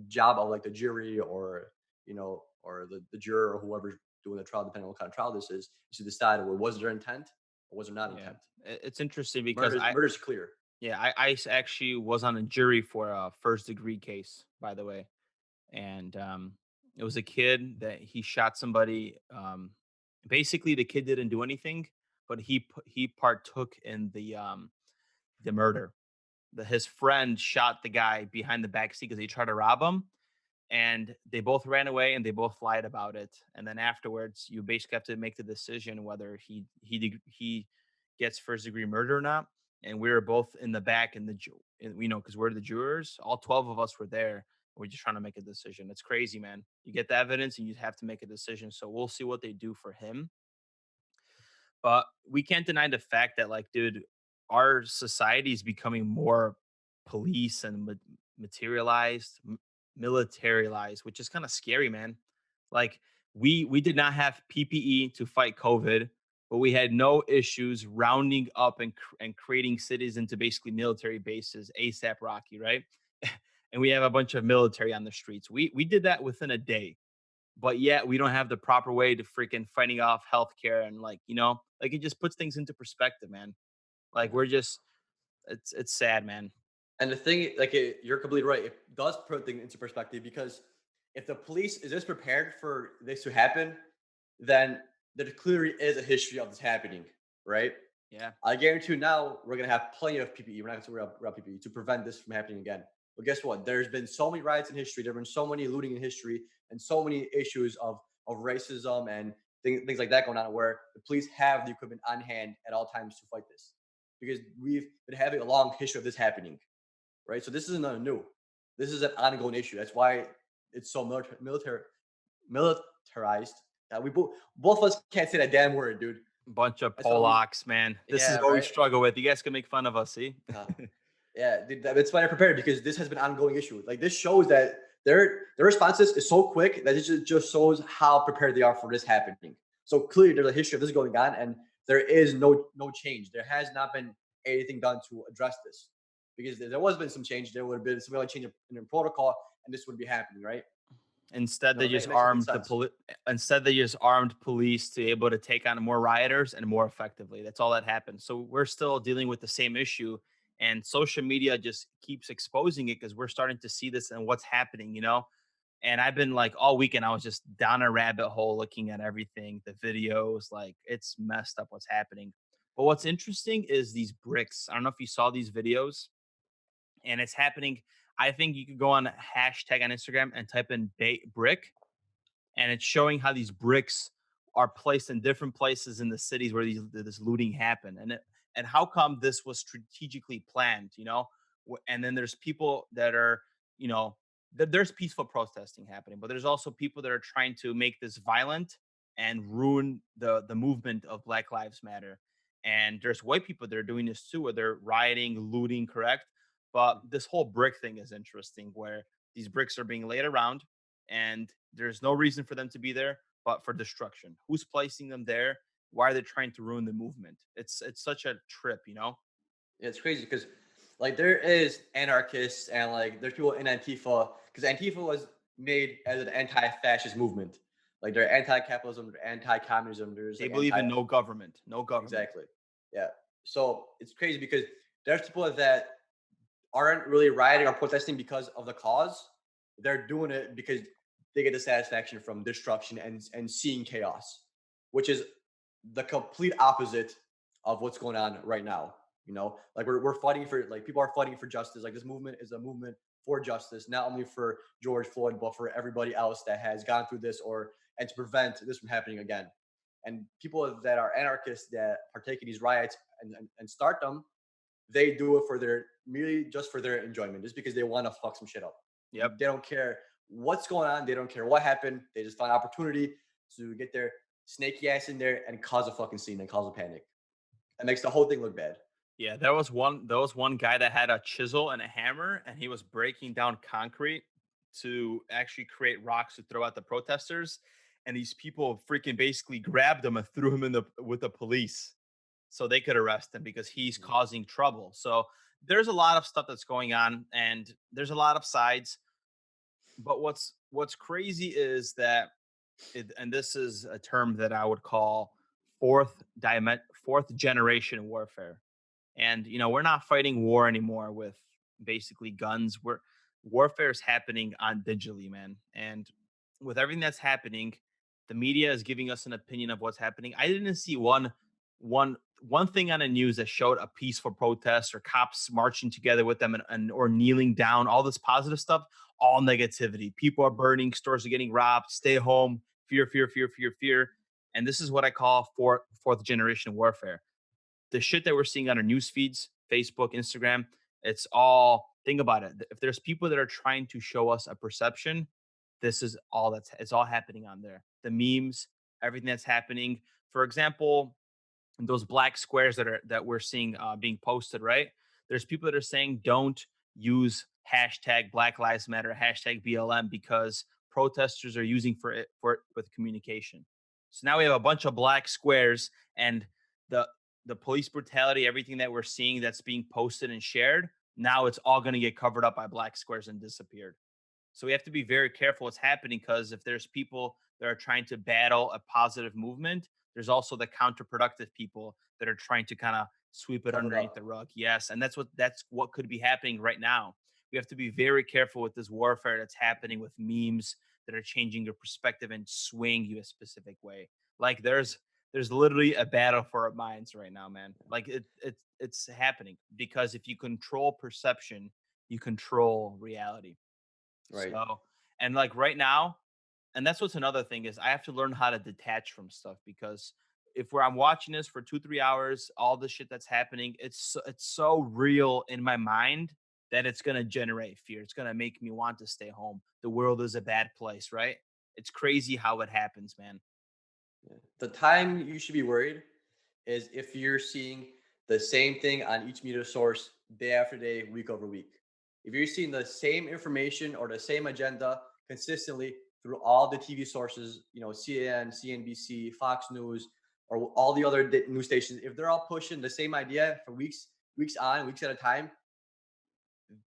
job of like the jury or or the juror or whoever's doing the trial, depending on what kind of trial this is to decide, well, was there intent or was there not Yeah. intent? It's interesting because Murder's clear. actually was on a jury for a first degree case, by the way. And it was a kid that he shot somebody. Basically, the kid didn't do anything, but he partook in the murder. His friend shot the guy behind the back seat because he tried to rob him, and they both ran away and they both lied about it. And then afterwards, you basically have to make the decision whether he gets first degree murder or not. And we were both in the back in because we're the jurors. All 12 of us were there. We're just trying to make a decision. It's crazy, man. You get the evidence and you have to make a decision. So we'll see what they do for him. But we can't deny the fact that, like, dude, our society is becoming more police and materialized, militarized, which is kind of scary, man. Like, we did not have PPE to fight COVID, but we had no issues rounding up and creating cities into basically military bases, ASAP Rocky, right? And we have a bunch of military on the streets. We did that within a day, but yet we don't have the proper way to freaking fighting off healthcare and, like it just puts things into perspective, man. Like we're just it's sad, man. And the thing, you're completely right. It does put things into perspective because if the police is just prepared for this to happen, then there clearly is a history of this happening, right? Yeah. I guarantee you now we're gonna have plenty of PPE. We're not gonna worry about PPE to prevent this from happening again. But guess what? There's been so many riots in history. There've been so many looting in history, and so many issues of racism and things like that going on, where the police have the equipment on hand at all times to fight this, because we've been having a long history of this happening, right? So this isn't nothing new. This is an ongoing issue. That's why it's so militarized. Both of us can't say that damn word, dude. Bunch of That's why we, Polacks, man. This is yeah, what we right. struggle with. You guys can make fun of us, see? Uh, yeah, that's why they're prepared, because this has been an ongoing issue. Like this shows that their responses is so quick that it just shows how prepared they are for this happening. So clearly, there's a history of this going on, and there is no change. There has not been anything done to address this, because there was been some change. There would have been some really change in protocol, and this wouldn't be happening, right? Instead, they It just makes complete armed sense. instead they just armed police to be able to take on more rioters and more effectively. That's all that happened. So we're still dealing with the same issue, and social media just keeps exposing it because we're starting to see this and what's happening. And I've been like all weekend, I was just down a rabbit hole looking at everything, the videos, like it's messed up what's happening. But what's interesting is these bricks. I don't know if you saw these videos, and it's happening. I think you could go on a hashtag on Instagram and type in brick, and it's showing how these bricks are placed in different places in the cities where this looting happened, and how come this was strategically planned. And then there's people that are, you know there's peaceful protesting happening, but there's also people that are trying to make this violent and ruin the movement of Black Lives Matter. And there's white people that are doing this too, where they're rioting, looting, correct? But this whole brick thing is interesting, where these bricks are being laid around and there's no reason for them to be there but for destruction. Who's placing them there? Why are they trying to ruin the movement? It's such a trip. Yeah, it's crazy because like there is anarchists and like there's people in Antifa, because Antifa was made as an anti-fascist movement. Like they're anti-capitalism, they're anti-communism, there's They like believe anti in no government, no government. exactly. Yeah. So it's crazy because there's people that aren't really rioting or protesting because of the cause. They're doing it because they get the satisfaction from destruction and seeing chaos, which is the complete opposite of what's going on right now. Like we're fighting for, like, people are fighting for justice. Like this movement is a movement for justice, not only for George Floyd, but for everybody else that has gone through this, or and to prevent this from happening again. And people that are anarchists that partake in these riots and start them, they do it for their, merely just for their enjoyment, just because they want to fuck some shit up. Yep. They don't care what's going on. They don't care what happened. They just find opportunity to get their snaky ass in there and cause a fucking scene and cause a panic. It makes the whole thing look bad. Yeah, there was one guy that had a chisel and a hammer, and he was breaking down concrete to actually create rocks to throw at the protesters. And these people freaking basically grabbed him and threw him in the with the police so they could arrest him because he's Mhm. causing trouble. So there's a lot of stuff that's going on, and there's a lot of sides. But what's crazy is that and this is a term that I would call fourth generation warfare. And we're not fighting war anymore with basically guns. Warfare is happening on digitally, man. And with everything that's happening, the media is giving us an opinion of what's happening. I didn't see one thing on the news that showed a peaceful protest or cops marching together with them and or kneeling down, all this positive stuff, all negativity. People are burning, stores are getting robbed, stay home, fear, fear, fear, fear, fear. And this is what I call fourth generation warfare. The shit that we're seeing on our news feeds, Facebook, Instagram, it's all, think about it. If there's people that are trying to show us a perception, this is all that's it's all happening on there. The memes, everything that's happening. For example, those black squares that we're seeing being posted, right? There's people that are saying don't use hashtag Black Lives Matter, hashtag BLM because protesters are using for with communication. So now we have a bunch of black squares, and the the police brutality, everything that we're seeing that's being posted and shared. Now it's all going to get covered up by black squares and disappeared. So we have to be very careful what's happening because if there's people that are trying to battle a positive movement, there's also the counterproductive people that are trying to kind of sweep it Covered underneath up. the rug. Yes, and that's what could be happening right now. We have to be very careful with this warfare that's happening with memes that are changing your perspective and swaying you a specific way. Like there's literally a battle for our minds right now, man. Like it's happening because if you control perception, you control reality. Right. So, and like right now, and that's what's another thing is I have to learn how to detach from stuff because if where I'm watching this for 2 3 hours, all the shit that's happening, it's so real in my mind that it's gonna generate fear. It's gonna make me want to stay home. The world is a bad place, right? It's crazy how it happens, man. Yeah. The time you should be worried is if you're seeing the same thing on each media source day after day, week over week. If you're seeing the same information or the same agenda consistently through all the TV sources, CNN, CNBC, Fox News, or all the other news stations, if they're all pushing the same idea for weeks on, weeks at a time,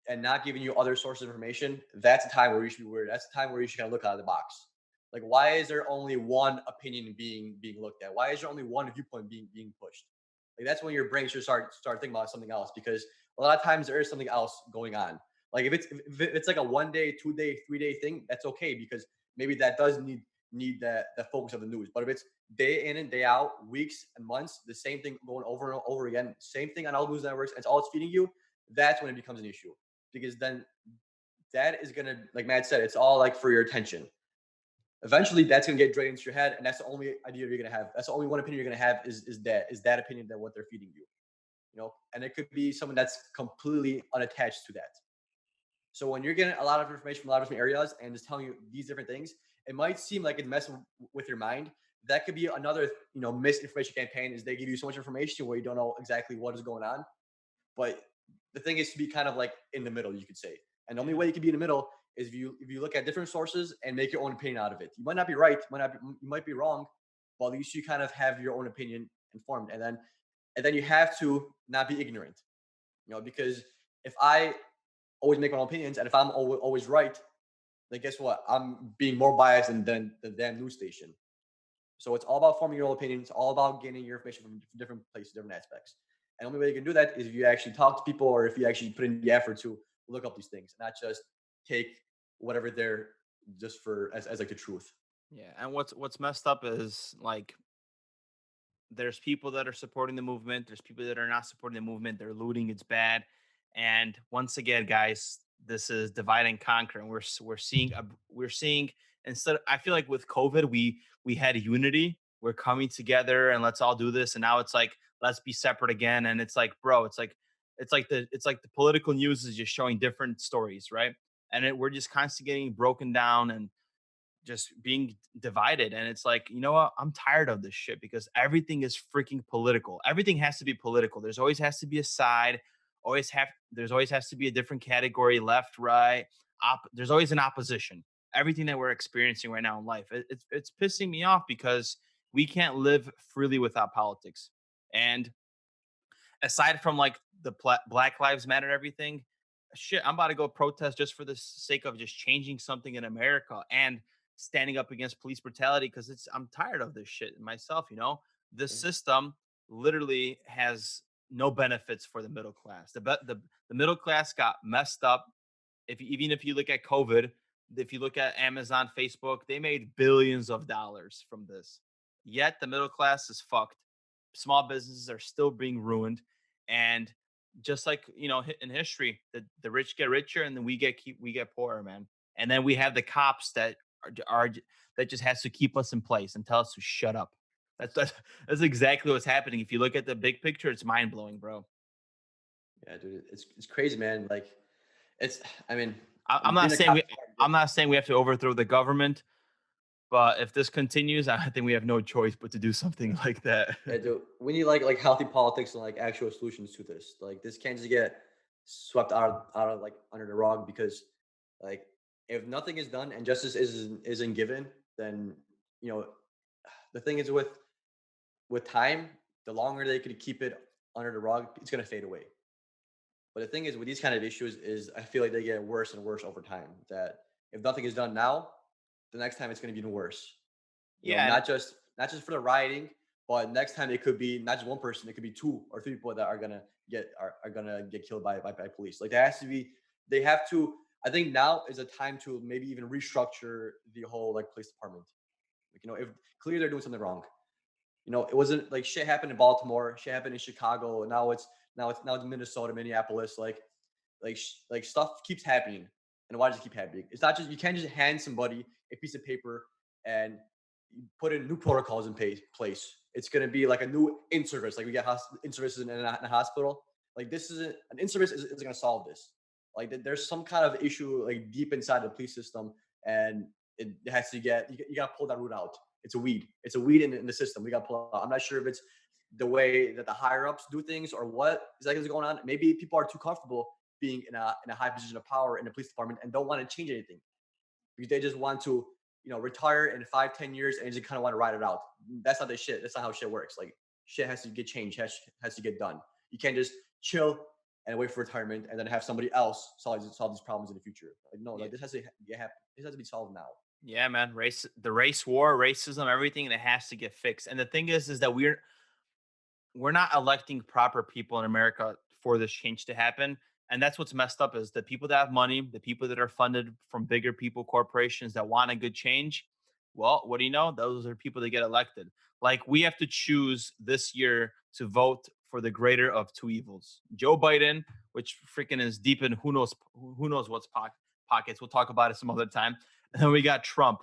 and not giving you other sources of information, that's a time where you should be worried. That's a time where you should kind of look out of the box. Like, why is there only one opinion being looked at? Why is there only one viewpoint being pushed? Like, that's when your brain should start thinking about something else, because a lot of times there is something else going on. Like if it's like a 1 day, 2 day, 3 day thing, that's okay, because maybe that does need that focus of the news. But if it's day in and day out, weeks and months, the same thing going over and over again, same thing on all news networks, and it's all it's feeding you, that's when it becomes an issue, because then that is gonna, like Matt said, it's all like for your attention. Eventually, that's gonna get drained into your head, and that's the only idea you're gonna have. That's the only one opinion you're gonna have is that opinion, that what they're feeding you. And it could be someone that's completely unattached to that. So when you're getting a lot of information from a lot of different areas and it's telling you these different things, it might seem like it's messing with your mind. That could be another, misinformation campaign, is they give you so much information where you don't know exactly what is going on. But the thing is to be kind of like in the middle, you could say. And the only Yeah. way you can be in the middle is if you look at different sources and make your own opinion out of it. You might not be right, you might be wrong, but at least you kind of have your own opinion informed. And then you have to not be ignorant, because if I always make my own opinions, and if I'm always right, then guess what? I'm being more biased than the damn news station. So it's all about forming your own opinion. It's all about getting your information from different places, different aspects. And the only way you can do that is if you actually talk to people, or if you actually put in the effort to look up these things, not just take whatever they're just for as like the truth. Yeah. And what's messed up is like there's people that are supporting the movement. There's people that are not supporting the movement. They're looting. It's bad. And once again, guys, this is divide and conquer. And we're seeing instead. I feel like with COVID, we had unity. We're coming together and let's all do this. And now it's like let's be separate again. And it's like, bro, it's like the political news is just showing different stories, right? And we're just constantly getting broken down and just being divided. And it's like, you know what, I'm tired of this shit because everything is freaking political. Everything has to be political. There's always has to be a side. There's always has to be a different category, left, right. There's always an opposition. Everything that we're experiencing right now in life, it's pissing me off because we can't live freely without politics. And aside from like the Black Lives Matter and everything, shit, I'm about to go protest just for the sake of just changing something in America and standing up against police brutality because I'm tired of this shit myself. You know, this Yeah. system literally has no benefits for the middle class. The middle class got messed up. Even if you look at COVID, if you look at Amazon, Facebook, they made billions of dollars from this. Yet the middle class is fucked. Small businesses are still being ruined, and just like in history, the rich get richer, and then we get poorer, man. And then we have the cops that are that just has to keep us in place and tell us to shut up. That's that's exactly what's happening. If you look at the big picture, it's mind blowing, bro. Yeah, dude, it's crazy, man. Like, it's. I mean, I'm not being a saying cop. we I'm not saying we have to overthrow the government, but if this continues, I think we have no choice but to do something like that. Yeah, dude, we need like healthy politics and like actual solutions to this. Like, this can't just get swept out of like under the rug because like if nothing is done and justice isn't given, then you know the thing is with time, the longer they could keep it under the rug, it's gonna fade away. But the thing is with these kind of issues is I feel like they get worse and worse over time. That if nothing is done now, the next time it's gonna be even worse. You know, Yeah, and not just for the rioting, but next time it could be not just one person, it could be two or three people that are gonna get killed by police. Like there has to be they have to I think now is a time to maybe even restructure the whole like police department. Like, if clearly they're doing something wrong. It wasn't like shit happened in Baltimore, shit happened in Chicago, and now it's Minnesota, Minneapolis. Like stuff keeps happening, and why does it keep happening? It's not just you can't just hand somebody a piece of paper and you put in new protocols in place. It's gonna be like a new in service, like we get in services in a hospital. Like this isn't an in service isn't gonna solve this. Like there's some kind of issue like deep inside the police system, and it has to you got to pull that root out. It's a weed. It's a weed in the system. We got to pull out. I'm not sure if it's the way that the higher ups do things or what exactly is going on. Maybe people are too comfortable being in a high position of power in the police department and don't want to change anything because they just want to retire in 5-10 years and just kind of want to ride it out. That's not the shit. That's not how shit works. Like shit has to get changed, has to get done. You can't just chill and wait for retirement and then have somebody else solve these problems in the future. Like no, yeah, like this has to be solved now. yeah, man. The race war, racism, everything that has to get fixed. And the thing is that we're not electing proper people in America for this change to happen. And that's what's messed up is the people that have money, the people that are funded from bigger people, corporations that want a good change. Well, what do you know? Those are people that get elected. Like we have to choose this year to vote for the greater of two evils. Joe Biden, which freaking is deep in who knows what's pockets. We'll talk about it some other time. And then we got Trump.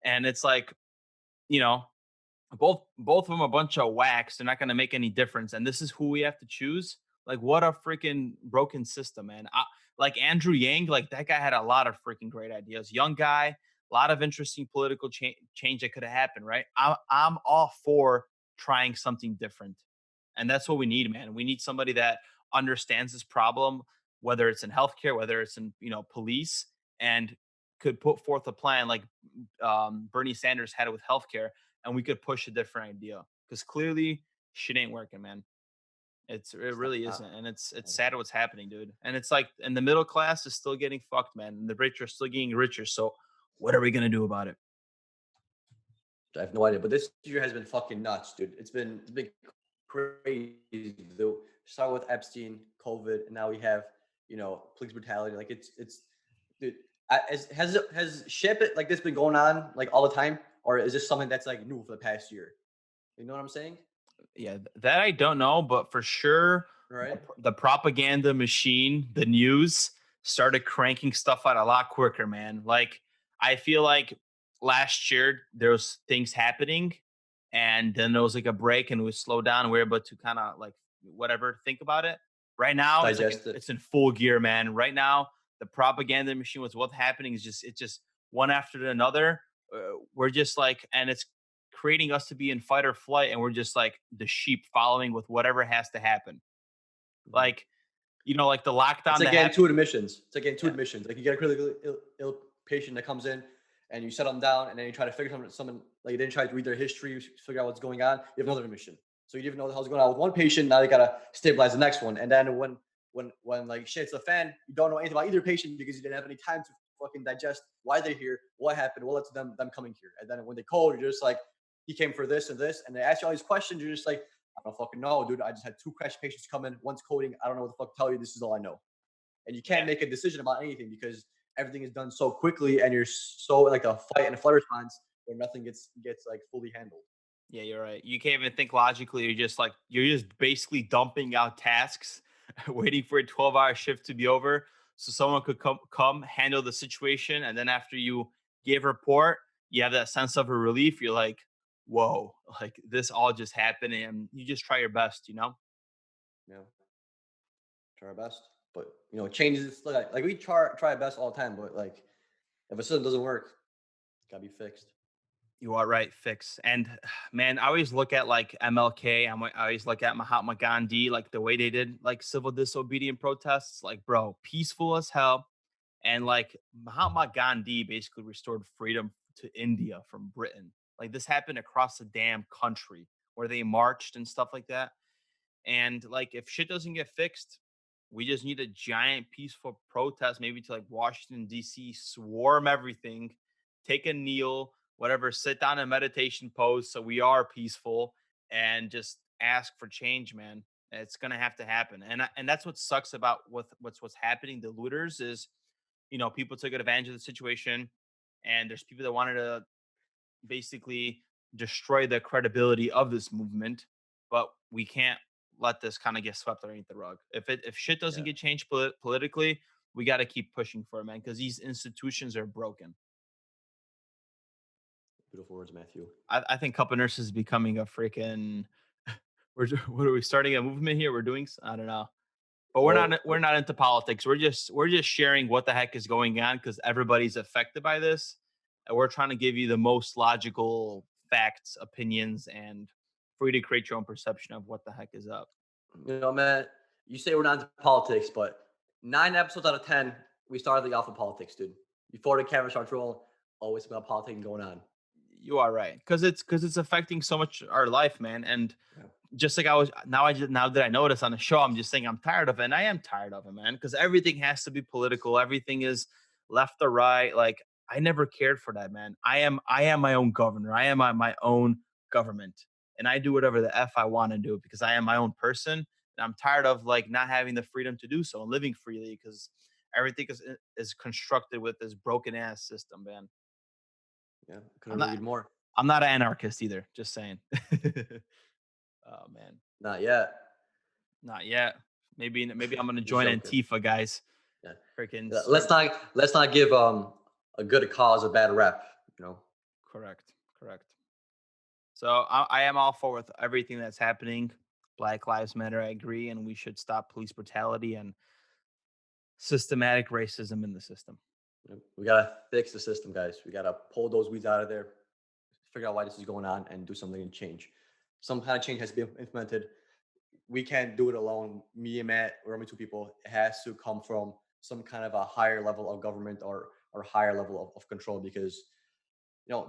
And it's like, you know, both of them a bunch of whacks. They're not going to make any difference. And this is who we have to choose. Like, what a freaking broken system, man. Like Andrew Yang, like that guy had a lot of freaking great ideas. Young guy, a lot of interesting political change that could have happened, right? I'm all for trying something different. And that's what we need, man. We need somebody that understands this problem, whether it's in healthcare, whether it's in, police, and could put forth a plan like Bernie Sanders had it with healthcare, and we could push a different idea because clearly shit ain't working, man. It It's really not. isn't, and it's sad what's happening, dude. And it's like, and the middle class is still getting fucked, man, and the rich are still getting richer. So, what are we gonna do about it? I have no idea, but this year has been fucking nuts, dude. It's been crazy. Though start with Epstein, COVID, and now we have police brutality. Like it's dude. Has shit like this been going on like all the time, or is this something that's like new for the past year? You know what I'm saying? Yeah, that I don't know, but for sure, Right? the propaganda machine, the news, started cranking stuff out a lot quicker, man. Like, I feel like last year there was things happening, and then there was like a break, and we slowed down. We were able to kind of like whatever think about it. Right now, it's like Digest it. it's in full gear, man. Right now, the propaganda machine with what's happening is just it's just one after another. We're just like, and it's creating us to be in fight or flight, and we're just like the sheep following with whatever has to happen. Mhm. Like, like the It's lockdown like that getting happened. two admissions. It's like getting two Yeah, admissions. Like you get a critically ill patient that comes in, and you set them down, and then you try to figure someone like you didn't try to read their history, figure out what's going on. You have another admission. So you didn't know the hell's going on with one patient. Now you gotta stabilize the next one, and then when like shit's a fan, you don't know anything about either patient because you didn't have any time to fucking digest why they're here, what happened, what led to them coming here, and then when they call, you're just like, he came for this and this, and they ask you all these questions. You're just like, I don't fucking know, dude. I just had two crash patients come in. One's coding. I don't know what the fuck to tell you. This is all I know, and you can't yeah, make a decision about anything because everything is done so quickly and you're so like a fight and a flight response where nothing gets like fully handled. yeah. You're right. You can't even think logically. You're just basically dumping out tasks, waiting for a 12-hour shift to be over, so someone could come handle the situation, and then after you give a report, you have that sense of a relief. You're like, whoa, like this all just happened, and you just try your best. You know, try our best, but change is like we try our best all the time, but like if a system doesn't work, it gotta be fixed. You are right, fix. And man, I always look at like MLK. I always look at Mahatma Gandhi, like the way they did like civil disobedient protests. Like, bro, peaceful as hell. And like Mahatma Gandhi basically restored freedom to India from Britain. Like this happened across the damn country where they marched and stuff like that. And like, if shit doesn't get fixed, we just need a giant peaceful protest, maybe to like Washington D.C., swarm everything, take a kneel, whatever, sit down in meditation pose, so we are peaceful, and just ask for change, man. It's gonna have to happen, and that's what sucks about what's happening. The looters is, people took advantage of the situation, and there's people that wanted to basically destroy the credibility of this movement. But we can't let this kind of get swept underneath the rug. If shit doesn't Yeah, get changed politically, we got to keep pushing for it, man, because these institutions are broken. beautiful words, Matthew. I think couple nurses is becoming a freaking. What are we starting a movement here? We're doing. I don't know. But we're not Oh, we're not into politics. We're just sharing what the heck is going on because everybody's affected by this, and we're trying to give you the most logical facts, opinions, and for you to create your own perception of what the heck is up. man, you say we're not into politics, but 9 episodes out of 10, we started the off of politics, dude. Before the camera starts rolling, always about politics going on. You are right because it's affecting so much our life, man. And Yeah. just like now that I notice on the show, I'm just saying I'm tired of it, and I am tired of it, man, because everything has to be political. Everything is left or right. Like I never cared for that, man. I am my own governor. I am my own government, and I do whatever the f I want to do because I am my own person. And I'm tired of like not having the freedom to do so and living freely because everything is constructed with this broken ass system, man. Yeah, I'm couldn't not agree more. I'm not an anarchist either. Just saying. Oh man. Not yet. Not yet. Maybe I'm gonna Just join joking. Antifa, guys. Yeah. Freaking Let's not give a good cause a bad rep. You know. correct, correct. So I am all for with everything that's happening. Black Lives Matter, I agree, and we should stop police brutality and systematic racism in the system. We gotta fix the system, guys. We gotta pull those weeds out of there, figure out why this is going on, and do something and change. Some kind of change has to be implemented. We can't do it alone. Me and Matt, we're only two people. It has to come from some kind of a higher level of government or higher level of control because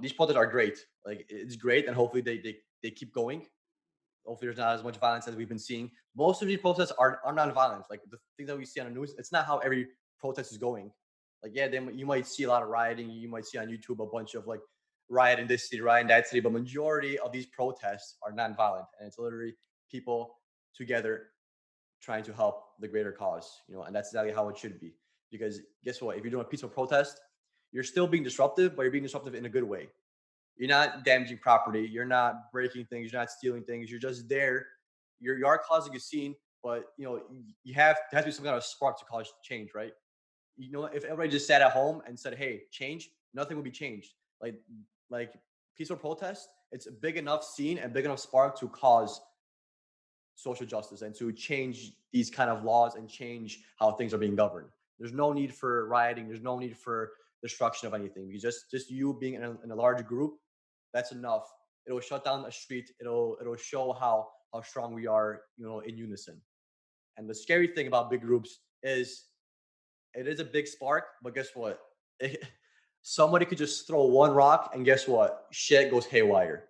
these protests are great. Like it's great, and hopefully they keep going. Hopefully there's not as much violence as we've been seeing. Most of these protests are non-violent. Like the things that we see on the news, it's not how every protest is going. Like yeah, you might see a lot of rioting. You might see on YouTube a bunch of like riot in this city, riot in that city, but majority of these protests are non-violent, and it's literally people together trying to help the greater cause. And that's exactly how it should be. Because guess what? If you're doing a peaceful protest, you're still being disruptive, but you're being disruptive in a good way. You're not damaging property. You're not breaking things. You're not stealing things. You're just there. You are causing a scene, but you have there has to be some kind of spark to cause change, right? If everybody just sat at home and said, "Hey, change," nothing would be changed. Like peaceful protest, it's a big enough scene and big enough spark to cause social justice and to change these kind of laws and change how things are being governed. There's no need for rioting. There's no need for destruction of anything. You just you being in a large group, that's enough. It'll shut down a street. It'll show how strong we are, in unison. And the scary thing about big groups is it is a big spark, but guess what? Somebody could just throw one rock, and guess what? Shit goes haywire.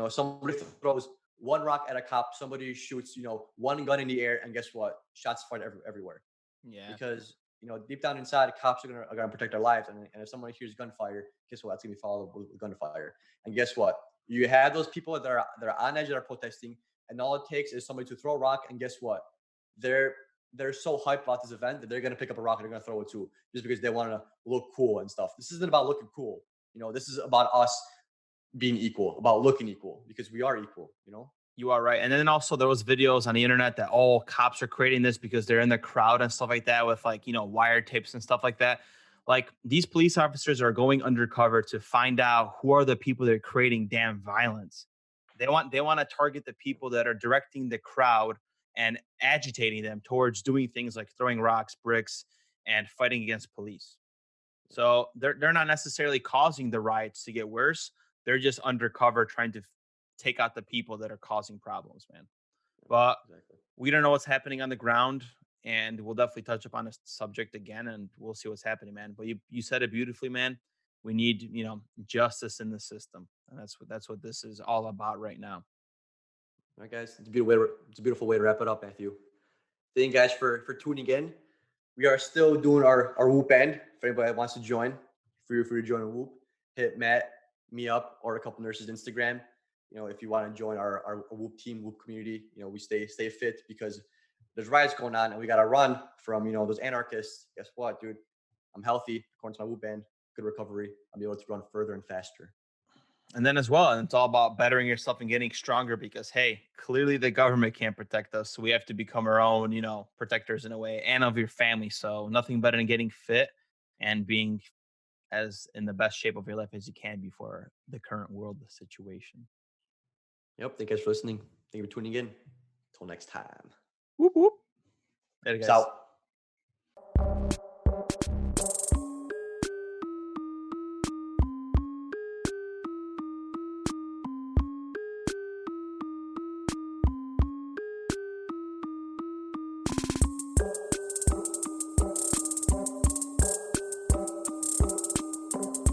Somebody throws one rock at a cop, somebody shoots, one gun in the air, and guess what? Shots fired everywhere. Yeah. Because deep down inside, cops are gonna protect their lives, and if someone hears gunfire, guess what? It's gonna be followed with gunfire. And guess what? You have those people that are on edge that are protesting, and all it takes is somebody to throw a rock, and guess what? They're they're so hyped about this event that they're gonna pick up a rock and they're gonna throw it too, just because they want to look cool and stuff. This isn't about looking cool. This is about us being equal, about looking equal, because we are equal. You are right. And then also there was videos on the internet that all cops are creating this because they're in the crowd and stuff like that with like, wire tapes and stuff like that. Like these police officers are going undercover to find out who are the people that are creating damn violence. They want to target the people that are directing the crowd and agitating them towards doing things like throwing rocks, bricks, and fighting against police. So they're not necessarily causing the riots to get worse. They're just undercover trying to take out the people that are causing problems, man. But Exactly. we don't know what's happening on the ground, and we'll definitely touch upon this subject again, and we'll see what's happening, man. But you said it beautifully, man. We need justice in the system, and that's what this is all about right now. All right, guys. It's a beautiful way to wrap it up, Matthew. Thank you guys for tuning in. We are still doing our Whoop end. If anybody wants to join, free to join a Whoop. Hit Matt, me up, or a couple nurses Instagram. If you want to join our Whoop team, Whoop community, we stay fit because there's riots going on and we got to run from those anarchists. Guess what, dude? I'm healthy according to my Whoop band. Good recovery. I'll be able to run further and faster. And then as well, and it's all about bettering yourself and getting stronger because hey, clearly the government can't protect us. So we have to become our own, protectors in a way and of your family. So nothing better than getting fit and being as in the best shape of your life as you can before the current world situation. Yep. Thank you guys for listening. Thank you for tuning in. Until next time. Whoop whoop. Later, Peace guys. out.